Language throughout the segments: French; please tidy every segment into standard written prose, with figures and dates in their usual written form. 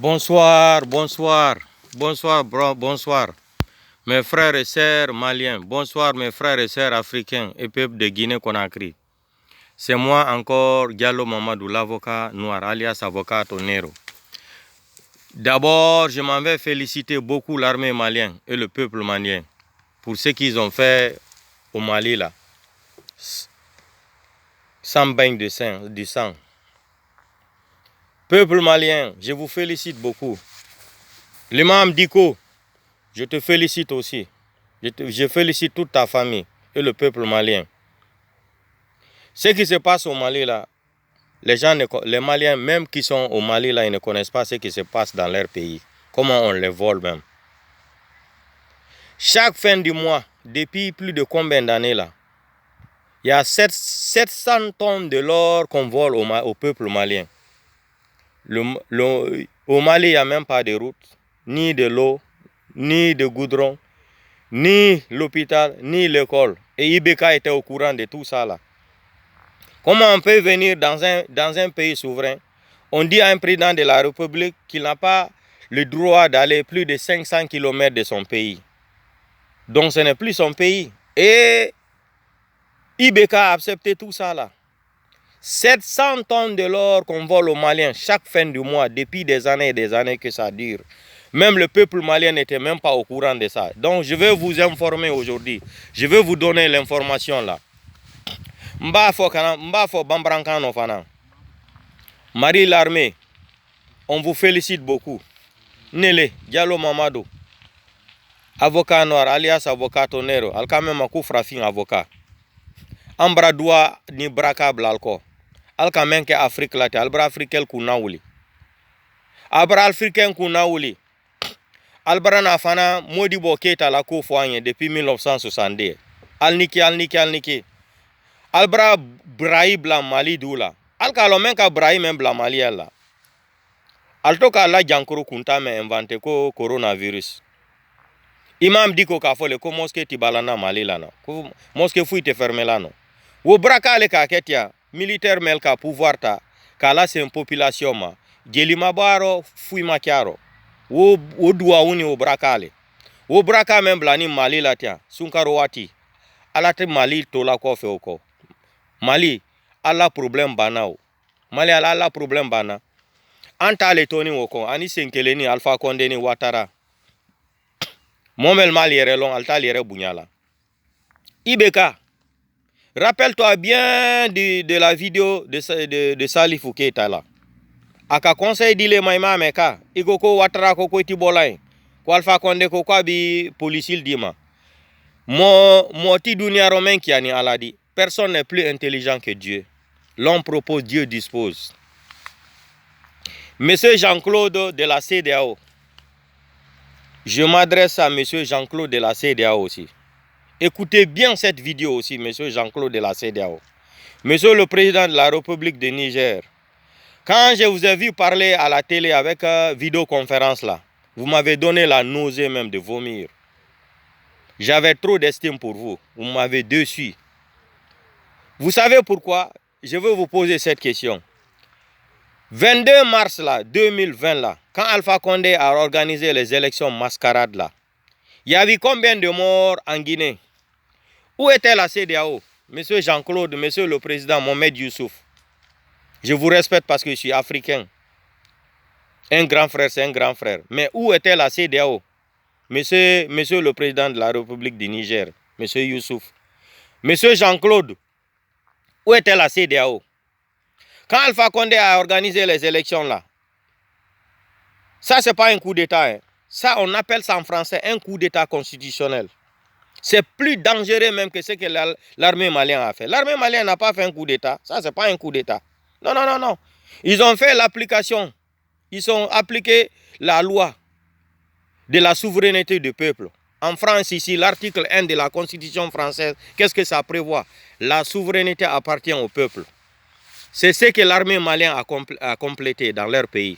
Bonsoir, bonsoir, bonsoir, bonsoir. Mes frères et sœurs maliens, bonsoir mes frères et sœurs africains et peuples de Guinée-Conakry. C'est moi encore, Diallo Mamadou, l'avocat noir, alias avocat Tonero. D'abord, je m'en vais féliciter beaucoup l'armée malienne et le peuple malien pour ce qu'ils ont fait au Mali là. Sans bain de sang. Peuple malien, je vous félicite beaucoup. L'imam Diko, je te félicite aussi. Je félicite toute ta famille et le peuple malien. Ce qui se passe au Mali là, les Maliens même qui sont au Mali là, ils ne connaissent pas ce qui se passe dans leur pays. Comment on les vole même. Chaque fin du mois, depuis plus de combien d'années là, il y a 700 tonnes de l'or qu'on vole au peuple malien. Au Mali, il n'y a même pas de route, ni de l'eau, ni de goudron, ni l'hôpital, ni l'école. Et Ibeka était au courant de tout ça là. Comment on peut venir dans un pays souverain? On dit à un président de la République qu'il n'a pas le droit d'aller plus de 500 km de son pays. Donc ce n'est plus son pays. Et Ibeka a accepté tout ça là. 700 tonnes de l'or qu'on vole aux Maliens chaque fin du mois, depuis des années et des années que ça dure. Même le peuple malien n'était même pas au courant de ça. Donc je vais vous informer aujourd'hui. Je vais vous donner l'information là. Mbafo Bambrankano Fana. Marie l'armée, on vous félicite beaucoup. Nele, Diallo Mamadou, avocat noir, alias avocat Tonero, alkame makou frafin avocat. Ambra doua ni braka blalko. Alkame ke Afrique late, albra africain kuna wuli. Albra africain kuna wuli. Albra na fana Modibo Keïta la ko foanye depuis 1962. Alniki. Albra Brahi bla Mali doula. Alka lomen ka Brahi men bla Mali la. Altoka la jankuru kunta me invente ko coronavirus. Imam diko ka fole ko moske tibalana Mali la no. Ko moske fui te ferme la no. Wo braka le ka ketia militaire mel ka pouvoir ta kala c'est une population ma. Gelima baro fui makiaro. Wo duwa uni wo braka le. Wo braka men blani Mali la tia. Sunkaro wati. Alate Mali tola ko fe oko. Mali ala problème banao. Mali ala problème bana. Anta le toni woko ani senkeleni Alpha Condé ni Ouattara. Momel mal yere long alta yere bunyala. Ibeka, rappelle-toi bien de la vidéo de Salifou Keïta là. Aka conseil dile maima meka igoko Ouattara ko ko tibolay. Ko Alpha Condé ko kwa bi police dima. Mo ti dunia romain qui ani aladi. Personne n'est plus intelligent que Dieu. L'homme propose, Dieu dispose. Monsieur Jean-Claude de la CEDEAO. Je m'adresse à Monsieur Jean-Claude de la CEDEAO aussi. Écoutez bien cette vidéo aussi, Monsieur Jean-Claude de la CEDEAO. Monsieur le Président de la République de Niger. Quand je vous ai vu parler à la télé avec vidéoconférence là, vous m'avez donné la nausée même de vomir. J'avais trop d'estime pour vous. Vous m'avez déçu. Vous savez pourquoi? Je vais vous poser cette question. 22 mars là, 2020 là, quand Alpha Condé a organisé les élections mascarades là, il y avait combien de morts en Guinée? Où était la CEDEAO? Monsieur Jean-Claude, Monsieur le Président Mohamed Youssouf. Je vous respecte parce que je suis africain. Un grand frère, c'est un grand frère. Mais où était la CEDEAO? Monsieur le Président de la République du Niger, Monsieur Youssouf. Monsieur Jean-Claude, où était la CEDEAO? Quand Alpha Condé a organisé les élections là, ça c'est pas un coup d'état. Hein. Ça on appelle ça en français un coup d'état constitutionnel. C'est plus dangereux même que ce que l'armée malienne a fait. L'armée malienne n'a pas fait un coup d'état. Ça c'est pas un coup d'état. Non. Ils ont fait l'application. Ils ont appliqué la loi de la souveraineté du peuple. En France, ici, l'article 1 de la Constitution française, qu'est-ce que ça prévoit? La souveraineté appartient au peuple. C'est ce que l'armée malienne a complété dans leur pays.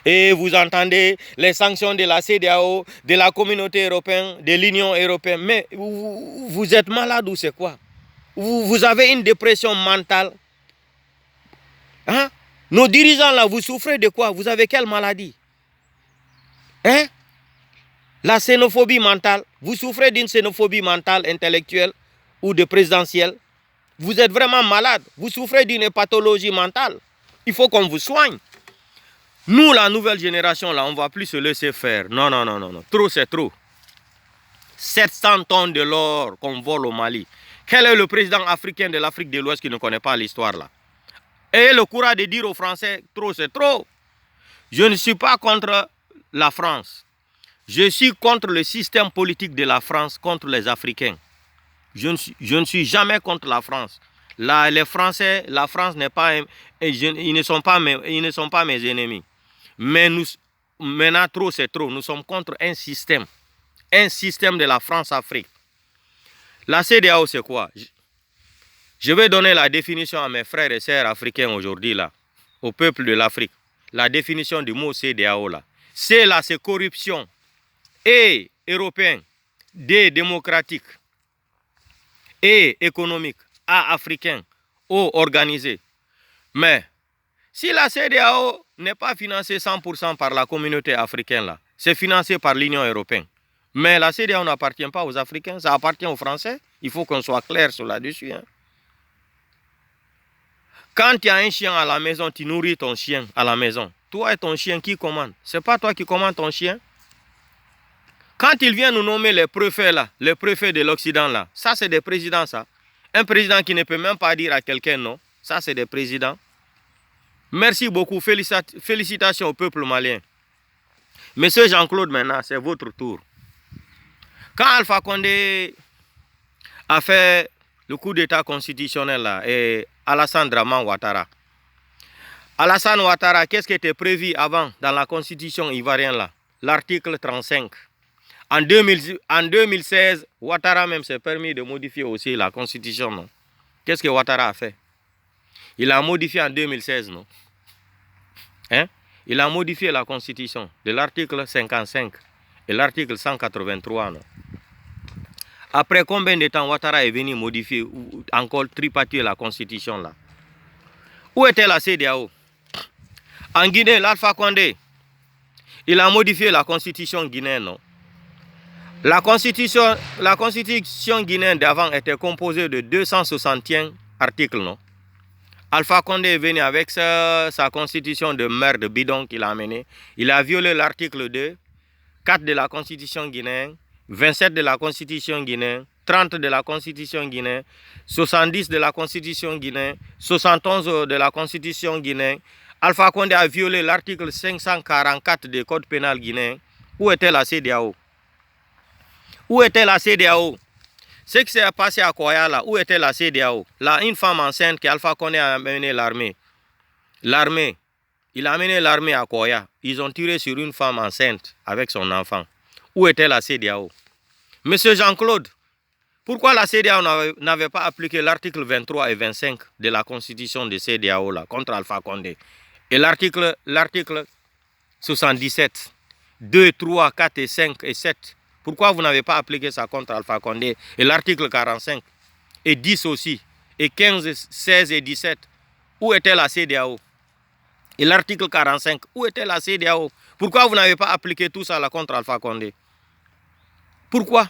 Et vous entendez les sanctions de la CEDEAO, de la communauté européenne, de l'Union européenne. Mais vous êtes malade ou c'est quoi? Vous avez une dépression mentale. Hein? Nos dirigeants là, vous souffrez de quoi? Vous avez quelle maladie? Hein? La xénophobie mentale. Vous souffrez d'une xénophobie mentale, intellectuelle ou de présidentielle. Vous êtes vraiment malade. Vous souffrez d'une pathologie mentale. Il faut qu'on vous soigne. Nous, la nouvelle génération, là, on ne va plus se laisser faire. Non, non, non, non, non. Trop, c'est trop. 700 tonnes de l'or qu'on vole au Mali. Quel est le président africain de l'Afrique de l'Ouest qui ne connaît pas l'histoire là? Ayez le courage de dire aux Français, trop, c'est trop. Je ne suis pas contre la France. Je suis contre le système politique de la France, contre les Africains. Je ne suis jamais contre la France. Là, les Français, la France n'est pas... Ils ne sont pas mes ennemis. Mais nous, maintenant, trop, c'est trop. Nous sommes contre un système de la France-Afrique. La CEDEAO, c'est quoi? Je vais donner la définition à mes frères et sœurs africains aujourd'hui, là, au peuple de l'Afrique. La définition du mot CEDEAO, là. C, là, c'est corruption. E, européen. D, démocratique. E, économique. A, africain. O, organisé. Mais, si la CEDEAO n'est pas financée 100% par la communauté africaine, là, c'est financé par l'Union européenne. Mais la CEDEAO n'appartient pas aux Africains, ça appartient aux Français. Il faut qu'on soit clair sur là-dessus. Hein. Quand tu as un chien à la maison, tu nourris ton chien à la maison. Toi et ton chien, qui commande? Ce n'est pas toi qui commandes ton chien. Quand ils viennent nous nommer les préfets là, les préfets de l'Occident là, ça c'est des présidents ça. Un président qui ne peut même pas dire à quelqu'un non, ça c'est des présidents. Merci beaucoup, félicitations au peuple malien. Monsieur Jean-Claude, maintenant, c'est votre tour. Quand Alpha Condé a fait le coup d'état constitutionnel là, et Alassane Dramane Ouattara. Alassane Ouattara, qu'est-ce qui était prévu avant dans la constitution ivoirienne là? L'article 35. En 2016, Ouattara même s'est permis de modifier aussi la constitution, non? Qu'est-ce que Ouattara a fait? Il a modifié en 2016, non? Hein? Il a modifié la constitution de l'article 55 et l'article 183, non? Après combien de temps Ouattara est venu modifier ou encore tripatouiller la constitution là? Où était la CEDEAO? En Guinée, l'Alpha Condé, il a modifié la constitution guinéenne, non? La constitution guinéenne d'avant était composée de 261 articles, non? Alpha Condé est venu avec sa constitution de merde bidon qu'il a amené. Il a violé l'article 2, 4 de la constitution guinéenne, 27 de la constitution guinéenne, 30 de la constitution guinéenne, 70 de la constitution guinéenne, 71 de la constitution guinéenne. Alpha Condé a violé l'article 544 du code pénal guinéen. Où était la CEDEAO? Où était la CEDEAO? Ce qui s'est passé à Koya là, où était la CEDEAO? Là, une femme enceinte qu'Alpha Condé a amené l'armée. L'armée. Il a amené l'armée à Koya. Ils ont tiré sur une femme enceinte avec son enfant. Où était la CEDEAO? Monsieur Jean-Claude, pourquoi la CEDEAO n'avait pas appliqué l'article 23 et 25 de la constitution de CEDEAO là, contre Alpha Condé? Et l'article 77, 2, 3, 4 et 5 et 7. Pourquoi vous n'avez pas appliqué ça contre Alpha Condé? Et l'article 45 et 10 aussi, et 15, 16 et 17. Où était la CEDEAO? Et l'article 45, où était la CEDEAO? Pourquoi vous n'avez pas appliqué tout ça là contre Alpha Condé? Pourquoi?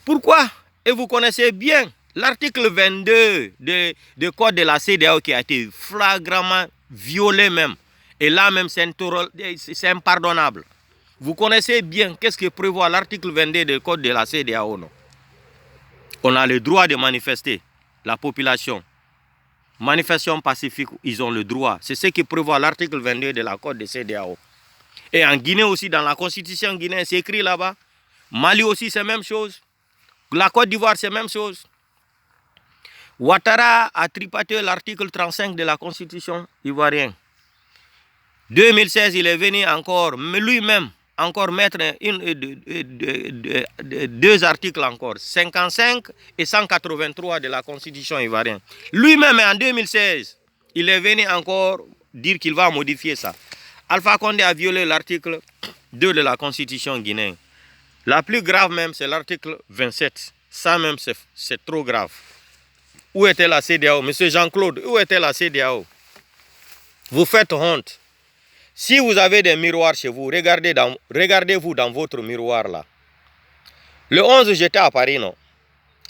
Pourquoi? Et vous connaissez bien l'article 22 du code de la CEDEAO qui a été flagramment violé même. Et là même c'est impardonnable. Vous connaissez bien qu'est-ce que prévoit l'article 22 du code de la CEDEAO, non? On a le droit de manifester, la population. Manifestation pacifique, ils ont le droit. C'est ce qui prévoit l'article 22 de la code de CEDEAO. Et en Guinée aussi, dans la constitution guinéenne, c'est écrit là-bas. Mali aussi, c'est la même chose. La Côte d'Ivoire, c'est la même chose. Ouattara a tripaté l'article 35 de la constitution ivoirienne. 2016, il est venu encore, lui-même, encore mettre deux articles encore, 55 et 183 de la constitution ivoirienne. Lui-même, en 2016, il est venu encore dire qu'il va modifier ça. Alpha Condé a violé l'article 2 de la constitution guinéenne. La plus grave même, c'est l'article 27. Ça même, c'est trop grave. Où était la CEDEAO? Monsieur Jean-Claude, où était la CEDEAO? Vous faites honte. Si vous avez des miroirs chez vous, regardez-vous dans votre miroir là. Le 11, j'étais à Paris, non?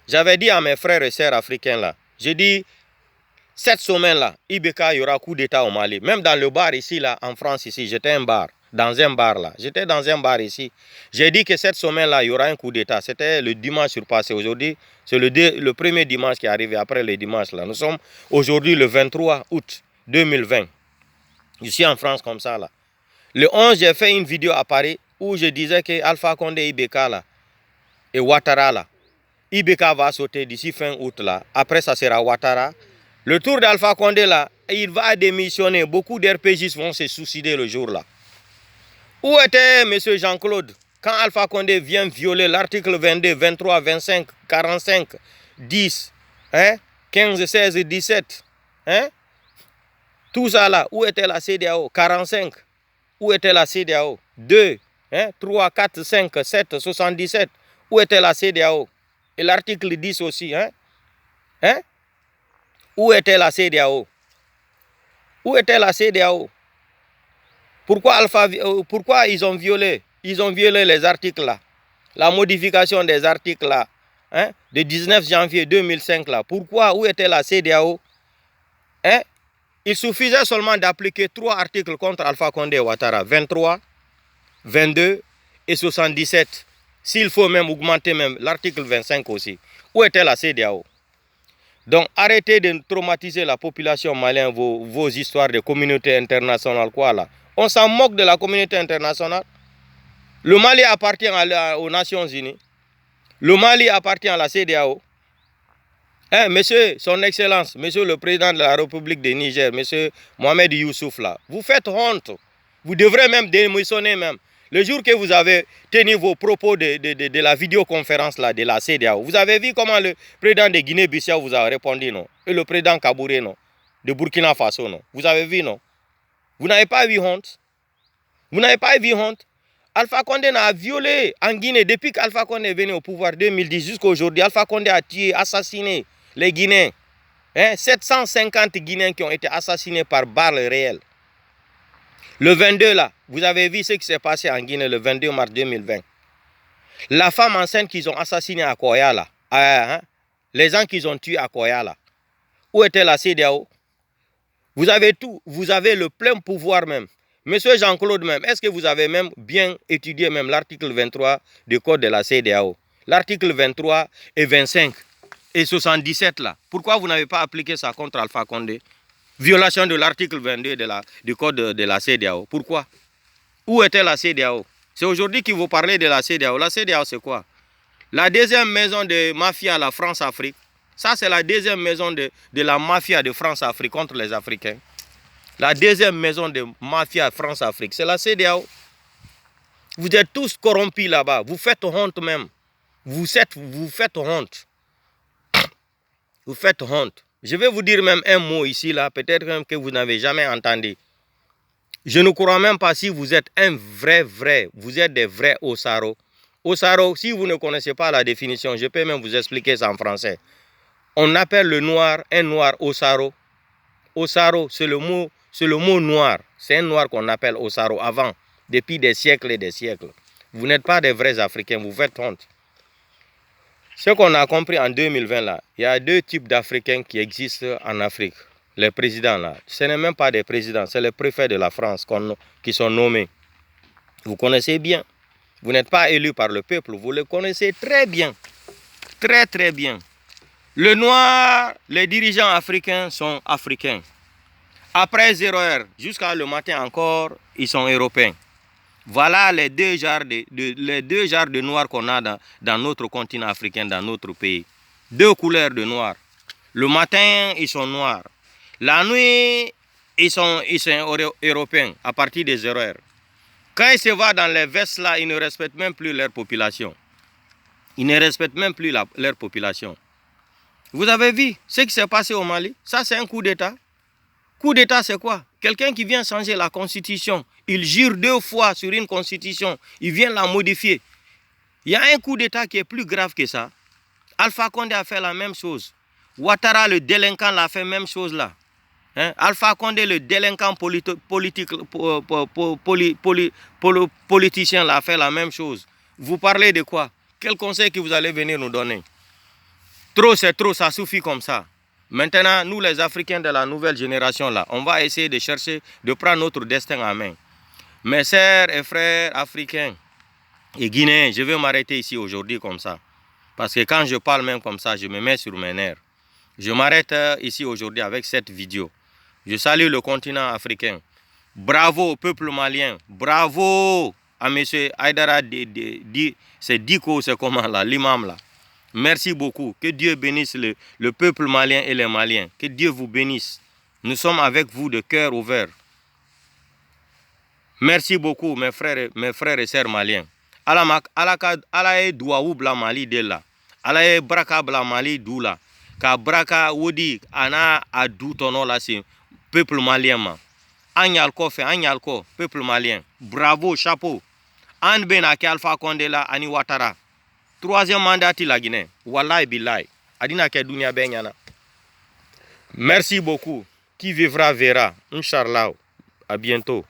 J'avais dit à mes frères et sœurs africains là, j'ai dit, cette semaine-là, IBK, il y aura coup d'État au Mali. Même dans le bar ici, là, en France, ici, j'étais dans un bar là. J'étais dans un bar ici. J'ai dit que cette semaine-là, il y aura un coup d'État. C'était le dimanche surpassé. Aujourd'hui, c'est le premier dimanche qui est arrivé après le dimanche là. Nous sommes aujourd'hui le 23 août 2020. Ici en France comme ça là. Le 11, j'ai fait une vidéo à Paris où je disais que Alpha Condé, IBK là, et Ouattara là, IBK va sauter d'ici fin août là. Après, ça sera Ouattara. Le tour d'Alpha Condé là, il va démissionner. Beaucoup d'RPGistes vont se suicider le jour là. Où était M. Jean-Claude quand Alpha Condé vient violer l'article 22, 23, 25, 45, 10, 15, 16 et 17, tout ça là, où était la CEDEAO? 45, où était la CEDEAO? 2, 3, 4, 5, 7, 77, où était la CEDEAO? Et l'article 10 aussi, où était la CEDEAO? Où était la CEDEAO? Pourquoi ils ont violé? Ils ont violé les articles là. La modification des articles là, de 19 janvier 2005 là. Pourquoi? Où était la CEDEAO? Il suffisait seulement d'appliquer 3 articles contre Alpha Condé et Ouattara. 23, 22 et 77. S'il faut même augmenter même l'article 25 aussi. Où était la CEDEAO? Donc arrêtez de traumatiser la population malienne, vos histoires de communauté internationale, quoi là. On s'en moque de la communauté internationale. Le Mali appartient aux Nations Unies. Le Mali appartient à la CEDEAO. Monsieur, son Excellence, monsieur le président de la République du Niger, monsieur Mohamed Youssouf là, vous faites honte. Vous devrez même démissionner même. Le jour que vous avez tenu vos propos de la vidéoconférence là, de la CEDEAO, vous avez vu comment le président de Guinée-Bissau vous a répondu, non? Et le président Kabouré, non? De Burkina Faso, non? Vous avez vu, non? Vous n'avez pas eu honte? Vous n'avez pas eu honte? Alpha Condé n'a violé en Guinée depuis qu'Alpha Condé est venu au pouvoir 2010 jusqu'à aujourd'hui. Alpha Condé a tué, assassiné les Guinéens. 750 Guinéens qui ont été assassinés par balles réelles. Le 22 là, vous avez vu ce qui s'est passé en Guinée le 22 mars 2020. La femme enceinte qu'ils ont assassinée à Koya là, les gens qu'ils ont tués à Koya là. Où était la CEDEAO? Vous avez tout, vous avez le plein pouvoir même. Monsieur Jean-Claude même, est-ce que vous avez même bien étudié même l'article 23 du code de la CEDEAO? L'article 23 et 25 et 77 là. Pourquoi vous n'avez pas appliqué ça contre Alpha Condé? Violation de l'article 22 du code de la CEDEAO. Pourquoi? Où était la CEDEAO? C'est aujourd'hui que vous parlez de la CEDEAO. La CEDEAO c'est quoi? La deuxième maison de mafia, la France-Afrique. Ça, c'est la deuxième maison de la mafia de France-Afrique contre les Africains. La deuxième maison de mafia France-Afrique, c'est la CEDEAO. Vous êtes tous corrompus là-bas. Vous faites honte même. Vous faites honte. Vous faites honte. Je vais vous dire même un mot ici, là, peut-être même que vous n'avez jamais entendu. Je ne crois même pas si vous êtes un vrai, vous êtes des vrais Osaro. Osaro, si vous ne connaissez pas la définition, je peux même vous expliquer ça en français. On appelle le noir un noir Osaro. Osaro, c'est le mot noir. C'est un noir qu'on appelle Osaro avant, depuis des siècles et des siècles. Vous n'êtes pas des vrais Africains, vous faites honte. Ce qu'on a compris en 2020 là, il y a 2 types d'Africains qui existent en Afrique. Les présidents là, ce n'est même pas des présidents, c'est les préfets de la France qui sont nommés. Vous connaissez bien. Vous n'êtes pas élu par le peuple, vous le connaissez très bien. Très bien. Le noir, les dirigeants africains sont africains. Après 0 heure, jusqu'à le matin encore, ils sont européens. Voilà les deux genres de noir qu'on a dans notre continent africain, dans notre pays. 2 couleurs de noir. Le matin, ils sont noirs. La nuit, ils sont européens à partir des 0 heures. Quand ils se voient dans les vestes là, ils ne respectent même plus leur population. Ils ne respectent même plus leur population. Vous avez vu ce qui s'est passé au Mali? Ça, c'est un coup d'État. Coup d'État, c'est quoi? Quelqu'un qui vient changer la constitution. Il jure 2 fois sur une constitution. Il vient la modifier. Il y a un coup d'État qui est plus grave que ça. Alpha Condé a fait la même chose. Ouattara, le délinquant, l'a fait la même chose là. Hein? Alpha Condé, le délinquant politicien, a fait la même chose. Vous parlez de quoi? Quel conseil que vous allez venir nous donner? Trop, c'est trop, ça suffit comme ça. Maintenant, nous les Africains de la nouvelle génération, là, on va essayer de chercher, de prendre notre destin en main. Mes sœurs et frères africains et guinéens, je vais m'arrêter ici aujourd'hui comme ça. Parce que quand je parle même comme ça, je me mets sur mes nerfs. Je m'arrête ici aujourd'hui avec cette vidéo. Je salue le continent africain. Bravo au peuple malien. Bravo à M. Aïdara, c'est Diko, c'est comment là, l'imam là. Merci beaucoup. Que Dieu bénisse le peuple malien et les Maliens. Que Dieu vous bénisse. Nous sommes avec vous de cœur ouvert. Merci beaucoup mes frères et sœurs maliens. Ala e duwawu bla Mali de la. Ala e braka bla Mali dou la. Ka braka wodi ana a dou tono la c'est peuple malien ma. Anyalko fait anyalko peuple malien. Bravo, chapeau. An ben ake Alpha Condé la ani Ouattara. 3e mandat la Guinée. Wallahi billahi. Adina ke dunia benyana. Merci beaucoup. Qui vivra verra. Inch'Allah. À bientôt.